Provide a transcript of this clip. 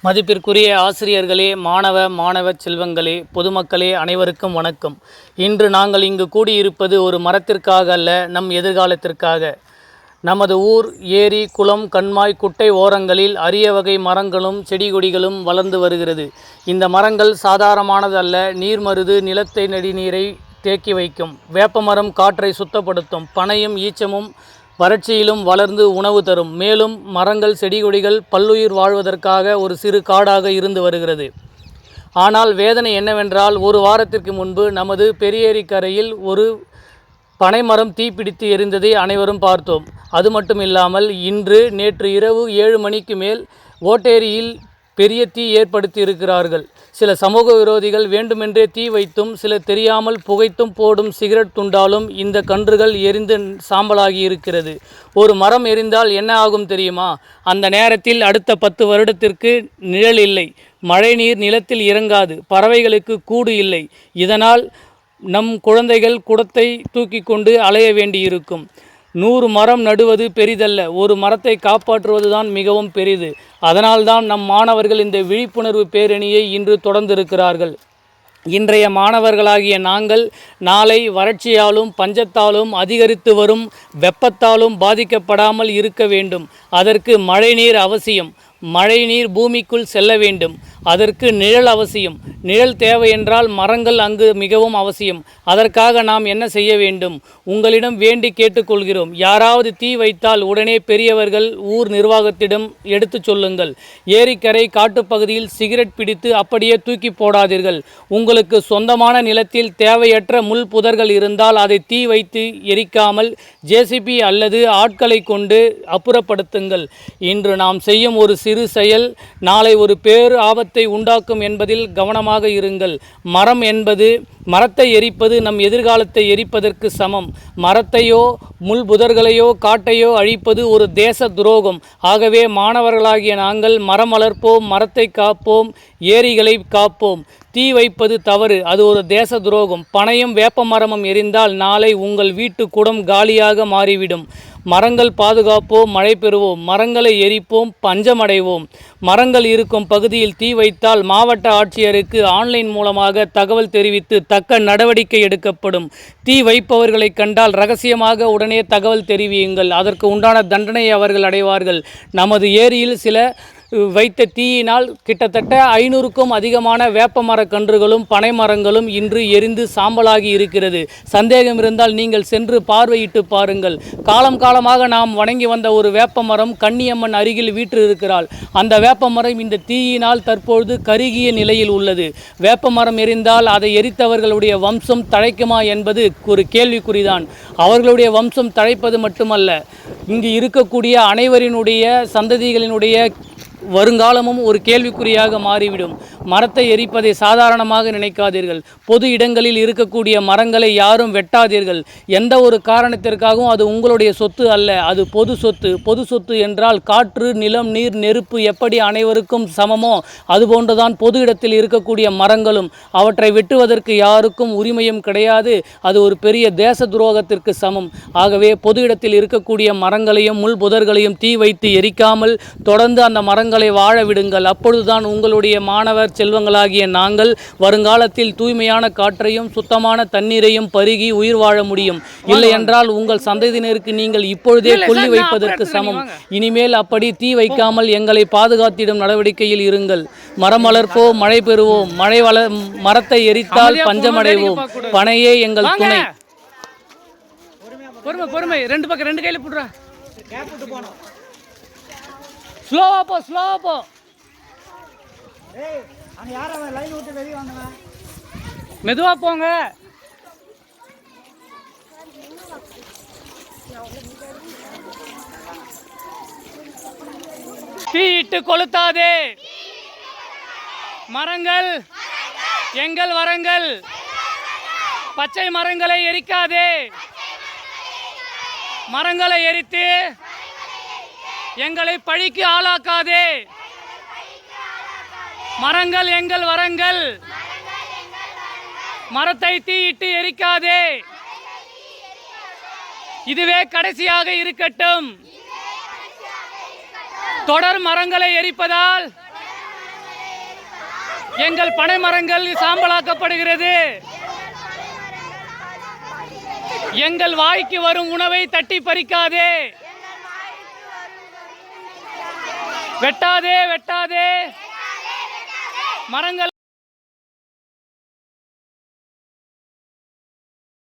மதிப்பிற்குரிய ஆசிரியர்களே, மாணவ செல்வங்களே, பொதுமக்களே அனைவருக்கும் வணக்கம். இன்று நாங்கள் இங்கு கூடியிருப்பது ஒரு மரத்திற்காக அல்ல, நம் எதிர்காலத்திற்காக. நமது ஊர், ஏரி, குளம், கண்மாய், குட்டை ஓரங்களில் அரிய வகை மரங்களும் செடி கொடிகளும் வளர்ந்து வருகிறது. இந்த மரங்கள் சாதாரணமானதல்ல. நீர்மருது நிலத்தை நெடுநீரை தேக்கி வைக்கும். வேப்பமரம் காற்றை சுத்தப்படுத்தும். பனையும் ஈச்சமும் வறட்சியிலும் வளர்ந்து உணவு தரும். மேலும் மரங்கள் செடி கொடிகள் பல்லுயிர் வாழ்வதற்காக ஒரு சிறு காடாக இருந்து வருகிறது. ஆனால் வேதனை என்னவென்றால், ஒரு வாரத்திற்கு முன்பு நமது பெரியேரிக்கரையில் ஒரு பனைமரம் தீப்பிடித்து எரிந்ததை அனைவரும் பார்த்தோம். அது மட்டுமில்லாமல் நேற்று இரவு 7 மணிக்கு மேல் ஓட்டேரியில் பெரிய தீ ஏற்படுத்தி இருக்கிறார்கள். சில சமூக விரோதிகள் வேண்டுமென்றே தீ வைத்தும், சில தெரியாமல் புகைத்தும் போடும் சிகரெட் துண்டாலும் இந்த கன்றுகள் எரிந்து சாம்பலாகி இருக்கிறது. ஒரு மரம் எரிந்தால் என்ன ஆகும் தெரியுமா? அந்த நேரத்தில் அடுத்த 10 வருடத்திற்கு நிழல் இல்லை, மழைநீர் நிலத்தில் இறங்காது, பறவைகளுக்கு கூடு இல்லை. இதனால் நம் குழந்தைகள் குடத்தை தூக்கி கொண்டு அலைய வேண்டியிருக்கும். 100 மரம் நடுவது பெரிதல்ல, ஒரு மரத்தை காப்பாற்றுவதுதான் மிகவும் பெரிது. அதனால்தான் நம் மாணவர்கள் இந்த விழிப்புணர்வு பேரணியை இன்று தொடர்ந்திருக்கிறார்கள். இன்றைய மாணவர்களாகிய நாங்கள் நாளை வறட்சியாலும் பஞ்சத்தாலும் அதிகரித்து வரும் வெப்பத்தாலும் பாதிக்கப்படாமல் இருக்க வேண்டும். அதற்கு மழைநீர் அவசியம். மழைநீர் பூமிக்குள் செல்ல வேண்டும். அதற்கு நிழல் அவசியம். நிழல் தேவை என்றால் மரங்கள் அங்கு மிகவும் அவசியம். அதற்காக நாம் என்ன செய்ய வேண்டும்? உங்களிடம் வேண்டி கேட்டுக்கொள்கிறோம். யாராவது தீ வைத்தால் உடனே பெரியவர்கள், ஊர் நிர்வாகத்திடம் எடுத்து சொல்லுங்கள். ஏரிக்கரை காட்டுப்பகுதியில் சிகரெட் பிடித்து அப்படியே தூக்கி போடாதீர்கள். உங்களுக்கு சொந்தமான நிலத்தில் தேவையற்ற முள் புதர்கள் இருந்தால் அதை தீ வைத்து எரிக்காமல் ஜேசிபி அல்லது ஆட்களை கொண்டு அப்புறப்படுத்துங்கள். இன்று நாம் செய்யும் ஒரு சிறு செயல் நாளை ஒரு பேரு ஆபத்தை உண்டாக்கும் என்பதில் கவனமாக இருங்கள். மரம் என்பது, மரத்தை எரிப்பது நம் எதிர்காலத்தை எரிப்பதற்கு சமம். மரத்தையோ முள் புதர்களையோ காட்டையோ அழிப்பது ஒரு தேச துரோகம். ஆகவே மாணவர்களாகிய நாங்கள் மரம் வளர்ப்போம், மரத்தை காப்போம், ஏரிகளை காப்போம். தீ வைப்பது தவறு, அது ஒரு தேச துரோகம். பனையும் வேப்ப மரமும் எரிந்தால் நாளை உங்கள் வீட்டு குடம் காலியாக மாறிவிடும். மரங்கள் பாதுகாப்போம், மழை பெறுவோம். மரங்களை எரிப்போம், பஞ்சமடைவோம். மரங்கள் இருக்கும் பகுதியில் தீ வைத்தால் மாவட்ட ஆட்சியருக்கு ஆன்லைன் மூலமாக தகவல் தெரிவித்து தக்க நடவடிக்கை எடுக்கப்படும். தீ வைப்பவர்களை கண்டால் ரகசியமாக உடனே தகவல் தெரிவியுங்கள். அதற்கு உண்டான தண்டனை அவர்கள் அடைவார்கள். நமது ஏரியில் சில வைத்த தீயினால் கிட்டத்தட்ட 500க்கும் அதிகமான வேப்ப மரக்கன்றுகளும் பனை மரங்களும் இன்று எரிந்து சாம்பலாகி இருக்கிறது. சந்தேகம் இருந்தால் நீங்கள் சென்று பார்வையிட்டு பாருங்கள். காலம் காலமாக நாம் வணங்கி வந்த ஒரு வேப்ப மரம் கன்னியம்மன் அருகில் வீற்றிருக்கிறாள். அந்த வேப்ப மரம் இந்த தீயினால் தற்பொழுது கருகிய நிலையில் உள்ளது. வேப்ப மரம் எரிந்தால் அதை எரித்தவர்களுடைய வம்சம் தழைக்குமா என்பது ஒரு கேள்விக்குறிதான். அவர்களுடைய வம்சம் தழைப்பது மட்டுமல்ல, இங்கு இருக்கக்கூடிய அனைவரினுடைய சந்ததிகளினுடைய வருங்காலமும் ஒரு கேள்விக்குறியாக மாறிவிடும். மரத்தை எரிப்பதை சாதாரணமாக நினைக்காதீர்கள். பொது இடங்களில் இருக்கக்கூடிய மரங்களை யாரும் வெட்டாதீர்கள். எந்த ஒரு காரணத்திற்காகவும் அது உங்களுடைய சொத்து அல்ல, அது பொது சொத்து. பொது சொத்து என்றால் காற்று, நிலம், நீர், நெருப்பு எப்படி அனைவருக்கும் சமமோ அதுபோன்றுதான் பொது இடத்தில் இருக்கக்கூடிய மரங்களும். அவற்றை வெட்டுவதற்கு யாருக்கும் உரிமையும் கிடையாது. அது ஒரு பெரிய தேச துரோகத்திற்கு சமம். ஆகவே பொது இடத்தில் இருக்கக்கூடிய மரங்களையும் முள் புதர்களையும் தீ வைத்து எரிக்காமல் தொடர்ந்து அந்த மரங்களை வாழ விடுங்கள். அப்பொழுதுதான் உங்களுடைய மாணவர் செல்வங்களாகிய நாங்கள் வருங்காலத்தில் தூய்மையான காற்றையும் சுத்தமான தண்ணீரையும் பருகி உயிர் வாழ முடியும். இல்லை என்றால் உங்கள் சந்ததியினருக்கு நீங்கள் இப்பொழுதே கொல்லி வைப்பதற்கு சமம். இனிமேல் அப்படி தீ வைக்காமல் எங்களை பாதுகாத்திடும் நடவடிக்கையில் இருங்கள். மரம் வளர்ப்போம், மழை பெறுவோம். மரத்தை எரித்தால் பஞ்சமடைவோம். பனையே எங்கள் துணை. பொறுமை, ரெண்டு பக்கம் ரெண்டு கையில போடுறா. ஸ்லோவா போ. மெதுவா போங்க. தீயிட்டு கொளுத்தாதே. மரங்கள் எங்கள் வரங்கள். பச்சை மரங்களை எரிக்காதே. மரங்களை எரித்து எங்களை பழிக்கு ஆளாக்காதே. மரங்கள் எங்கள் வரங்கள். மரத்தை தீயிட்டு எரிக்காதே. இதுவே கடைசியாக இருக்கட்டும். தொடர் மரங்களை எரிப்பதால் எங்கள் பனைமரங்கள் சாம்பலாக்கப்படுகிறது. எங்கள் வாய்க்கு வரும் உணவை தட்டி பறிக்காதே. வெட்டாதே வெட்டாதே மரங்கள்